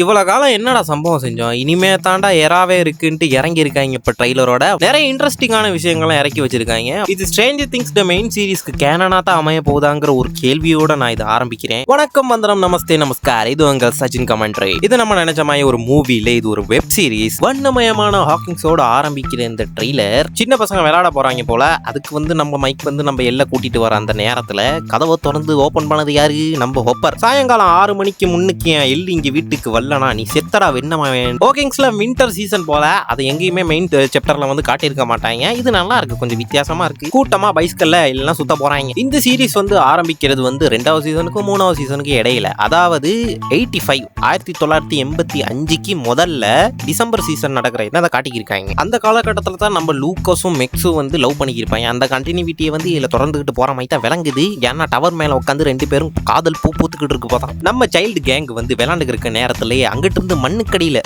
இவ்வளவு காலம் என்னடா சம்பவம் செஞ்சோம், இனிமே தாண்டா எறாவே இருக்குன்ட்டு இறங்கி இருக்காங்க. இப்ப ட்ரைலரோட நிறைய இன்ட்ரெஸ்டிங்கான விஷயங்கள்லாம் இறக்கி வச்சிருக்காங்க. இது ஸ்ட்ரேஞ்சர் திங்ஸ் த மெயின் சீரிஸ்க்கு கேனனா தான் அமைய போகுதாங்கிற ஒரு கேள்வியோட நான் இதை ஆரம்பிக்கிறேன். வணக்கம், வந்தனம், நமஸ்தே, நமஸ்கார். இது உங்கள் சச்சின் கமெண்ட்ரி. இது நம்ம நினைச்ச மாதிரி ஒரு மூவி இல்ல, இது ஒரு வெப் சீரிஸ். வண்ணமயமான ஹாக்கிங்ஸோட ஆரம்பிக்கிற இந்த ட்ரெய்லர் சின்ன பசங்க விளையாட போறாங்க போல. அதுக்கு நம்ம மைக் நம்ம எல்லாம் கூட்டிட்டு வர அந்த நேரத்துல கதவை திறந்து ஓபன் பண்ணது யாரு? நம்ம ஹொப்பர். சாயங்காலம் 6 மணிக்கு முன்னுக்கு எல்லி இங்க வீட்டுக்கு வரலனா நீ செத்தடா வெண்ணமாவேன். ஹாக்கிங்ஸ்ல வின்டர் சீசன் போல அது எங்கேயுமே மெயின் சாப்டர்ல காட்டியிருக்க மாட்டாங்க. இது நல்லா இருக்கு, கொஞ்சம் வித்தியாசமா இருக்கு. கூட்டமா பைஸ்கல்ல இல்லைன்னா சுத்த போறாங்க. இந்த சீரிஸ் ஆரம்பிக்கிறது 2வது சீசனுக்கும் 3வது சீசனுக்கு இடையில, அதாவது 1985க்கு முதல்ல டிசம்பர் சீசன் நடக்கிற இதை காட்டிக்கிருக்காங்க. அந்த காலகட்டத்தில் தான் நம்ம லூக்கஸும் மெக்ஸும் லவ் பண்ணிக்கிருப்பாங்க. அந்த கண்டினியூட்டியை இதுல தொடர்ந்துகிட்டு போற மாதிரி தான் விளங்குது. ஏன்னா டவர் மேல உட்காந்து 2 பேரும் காதல் பூ பூத்துக்கிட்டு இருக்கு போதான். நம்ம சைல்டு கேங் விளையாண்டு இருக்க நேரத்திலேயே அங்கிட்டு இருந்து மண்ணுக்கடியில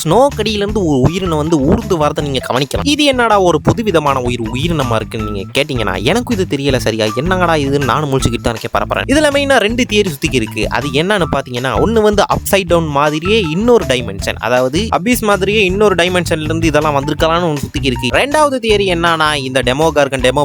ஸ்னோ கடியில இருந்து ஒரு உயிரினம் ஊர்ந்து வரதை நீங்க கவனிக்கலாம். இது என்னடா ஒரு புதுவிதமான உயிரினமா இருக்குன்னு நீங்க கேட்டீங்கன்னா எனக்கும் இது தெரியல சரியா. என்னங்கடா இதுன்னு நானும் முடிச்சுக்கிட்டு தான் பரப்பறேன். இதுல மெயினா 2 தியரி சுத்திக்கு இருக்கு. அது என்னன்னு பாத்தீங்கன்னா, ஒண்ணு அப்சைட் டவுன் மாதிரியே இன்னொரு டைமென்ஷன், அதாவது அபிஸ் மாதிரியே இன்னொரு டைமென்ஷன்ல இருந்து இதெல்லாம் வந்திருக்கலாம்னு ஒன்று சுத்திக்கு இருக்கு. 2வது தியரி என்னன்னா, இந்த டெமோ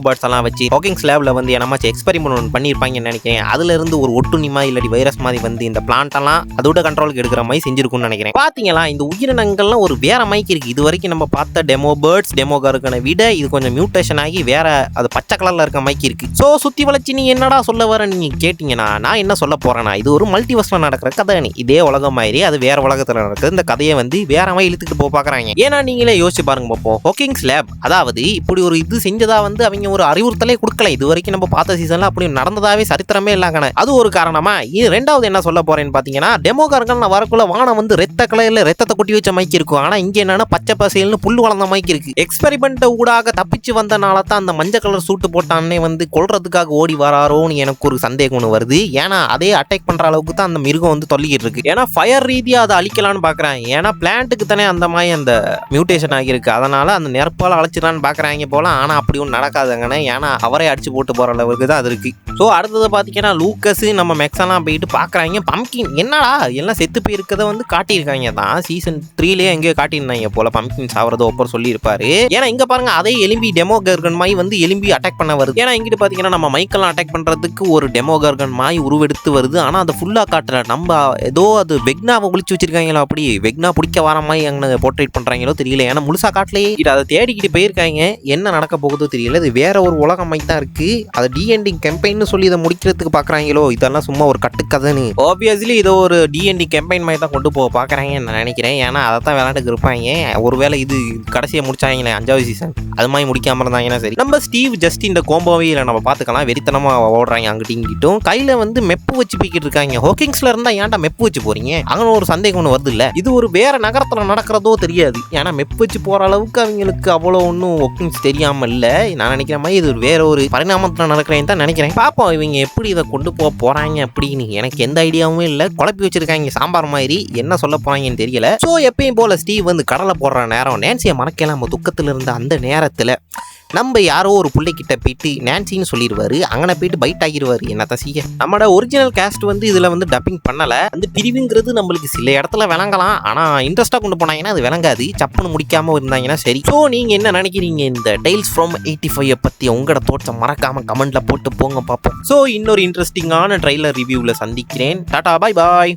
பேர்ட்ஸ் எல்லாம் வச்சு ஹாக்கிங்ஸ் லேப்ல என்னமாச்சு எக்ஸ்பெரிமெண்ட் பண்ணிருப்பாங்கன்னு நினைக்கிறேன். அதுல இருந்து ஒரு ஒட்டுண்ணிமா இல்லாட்டி வைரஸ் மாதிரி இந்த பிளான்ட் எல்லாம் அதோட கண்ட்ரோலுக்கு எடுக்கிற மாதிரி செஞ்சிருக்கும்னு நினைக்கிறேன். பாத்தீங்களா, இந்த உயிரினங்கள்லாம் ஒரு வேற மைக்கு இருக்கு. இது வரைக்கும் நம்ம பார்த்த டெமோ பேர்ட்ஸ் டெமோகார்கனை விட இது கொஞ்சம் மியூட்டேஷன் ஆகி வேற அது பச்சை கலர்ல இருக்க மைக்கு இருக்கு. சோ சுத்தி வளைச்சு நீ என்னடா சொல்ல வர நீங்க கேட்டீங்கன்னா, நான் என்ன சொல்ல போறேன்னா, இது ஒரு மல்டிவர்ஸ்ல நடக்கிற கதை. இதே உலகம் மாதிரி அது வேற உலகத்துல நடக்குது. இந்த கதையை வேற மாதிரி இழுத்துட்டு போக பாக்குறாங்க. ஏன்னா நீங்களே யோசிச்சு பாருங்க பாப்போம். ஹாக்கிங்ஸ் லேப் அதாவது இப்படி ஒரு இது செஞ்சதா அவங்க ஒரு அறிவுறுத்தலே கொடுக்கல. இது வரைக்கும் நம்ம பார்த்த சீசன்ல அப்படி நடந்ததாவே சரித்திரமே இல்லாங்க. அது ஒரு காரணமா. இது 2வது என்ன சொல்ல போறேன்னு பாத்தீங்கன்னா, டெமோகார்கன் வரக்குள்ள வானம் ரெத்த கலர்ல ரத்தத்தை கொட்டி வச்ச மைக்கு இருக்கும். ஆனா இங்க என்னன்னா பச்சை பசேல்னு புல்லு வளர்ந்த மைக்கு இருக்கு. எக்ஸ்பெரிமெண்ட் ஊடாக தப்பிச்சு வந்தனால தான் அந்த மஞ்சள் கலர் சூட்டு போட்டானே கொல்றதுக்காக ஓடி வராரோன்னு எனக்கு ஒரு சந்தேகம் ஒன்று வருது. ஏன்னா அதே அட்டாக் பண்ற அளவுக்கு தான் அந்த மிருகம் தொல்லிக்கிட்டு இருக்கு. ஏன்னா ஃபயர் ரீதியா அதை அழிக்கலான்னு பாக்குறேன். ஏன்னா பிளான்ட்டுக்கு தானே அந்த மாதிரி அந்த மியூட்டேஷன் ஆகியிருக்கு. அதனால அந்த நெருப்பால அழைச்சிடலான்னு பாக்குறாங்க போல. ஆனா அப்படி ஒன்றும் நடக்காதுங்கன்னு. ஏன்னா அவரே அடிச்சு போட்டு போற அளவுக்கு தான் அது இருக்கு. ஸோ அடுத்தது பாத்தீங்கன்னா, லூக்கஸ் நம்ம மெக்ஸெல்லாம் போயிட்டு பாக்குறாங்க. பம்கின் என்னடா எல்லாம் செத்து போயிருக்கதை காட்டியிருக்காங்க தான். சீசன் 3லயே எங்கேயோ காட்டியிருந்தாங்க போல பம்கின் சாவறதோ ஒப்பர் சொல்லி இருப்பாரு. ஏன்னா இங்க பாருங்க, அதே எலும்பி டெமோகார்கன் மாதிரி எலும்பி அட்டாக் பண்ண வருது. ஏன்னா இங்கிட்டு பாத்தீங்கன்னா நம்ம மைக்கெல்லாம் அட்டாக் பண்றதுக்கு ஒரு டெமோகார்கன் மாதிரி உருவெடுத்து வருது. ஆனா அதை ஃபுல்லா காட்டல. நம்ம ஏதோ அது வெக்னாவை ஒளிச்சு வச்சிருக்காங்களோ, அப்படி வெக்னா பிடிக்க வர மாதிரி அங்கே போர்ட்ரேட் பண்றாங்களோ தெரியல. ஏன்னா முழுசா காட்டலையே. அதை தேடிக்கிட்டு போயிருக்காங்க. என்ன நடக்க போகுதோ தெரியல. இது வேற ஒரு உலகம் மாதிரி தான் இருக்கு. அது டிஎன்டி கேம்பெயின் சொல்லி இதை முடிக்கிறதுக்கு பாக்குறாங்களோ. இதெல்லாம் சும்மா ஒரு கட்டுக்கதைன்னு. ஆப்வியஸ்லி இதை ஒரு டிஎன்டி கேம்பெயின் மாதிரி தான் கொண்டு போக பாக்குறாங்கன்னு நான் நினைக்கிறேன். ஏன்னா அதை தான் விளையாட்டுக்கு இருப்பாங்க. ஒருவேளை இது கடைசியை முடிச்சாங்களே 5வது சீசன், அது மாதிரி முடிக்காம இருந்தாங்கன்னா சரி. நம்ம ஸ்டீவ் ஜஸ்ட் இந்த கோம்போவே நம்ம பார்த்துக்கலாம். வெறித்தனமா ஓடுறாங்க அங்கிட்டும் இங்கிட்டும். கையில மெப்பு வச்சு போய்கிட்டு இருக்காங்க. ஹாக்கிங்ஸ்ல இருந்தா ஏன்டா மெப்பு வச்சு போறீங்க அங்கே ஒரு சந்தேகம் ஒன்று வருது இல்ல. இது ஒரு வேற நகரத்துல நடக்கிறதோ தெரியாது. ஏன்னா மெப்பு வச்சு போற அளவுக்கு அவங்களுக்கு அவ்வளோ ஒன்றும் ஹாக்கிங்ஸ் தெரியாம இல்ல. நான் நினைக்கிற மாதிரி இது வேற ஒரு பரிணாமத்துல நடக்கிறேன்னு தான் நினைக்கிறேன். பாப்போம் இவங்க எப்படி இதை கொண்டு போக போறாங்க அப்படின்னு. எனக்கு எந்த ஐடியாவும் இல்லை. குழப்பி வச்சிருக்காங்க சாம்பார் மாதிரி. என்ன சொல்ல போறாங்கன்னு தெரியல. சோ எப்பயும் போல ஸ்டீவ் கடலை போடுற நேரம் நான்சியை மறக்கலாம். நம்ம துக்கத்துல இருந்த அந்த நேரத்துல நம்ம யாரோ ஒரு பிள்ளைகிட்ட போயிட்டு நான்சின்னு சொல்லிடுவாரு. அங்கே போயிட்டு பைட் ஆகிடுவாரு. என்னத்தான் செய்ய. நம்மளோட ஒரிஜினல் கேஸ்ட் இதுல டப்பிங் பண்ணல. அந்த பிரிவுங்கிறது நம்மளுக்கு சில இடத்துல விளங்கலாம். ஆனா இன்ட்ரெஸ்டா கொண்டு போனாங்கன்னா அது விளங்காது. சப்புன்னு முடிக்காம இருந்தாங்கன்னா சரி. ஸோ நீங்க என்ன நினைக்கிறீங்க இந்த டைல்ஸ் ஃப்ரம் 85 பத்தி? உங்களோட தோற்றம் மறக்காம கமெண்ட்ல போட்டு போங்க பார்ப்போம். ஸோ இன்னொரு இன்ட்ரெஸ்டிங்கான ட்ரைலர் ரிவ்யூவில் சந்திக்கிறேன். டாடா, பாய் பாய்.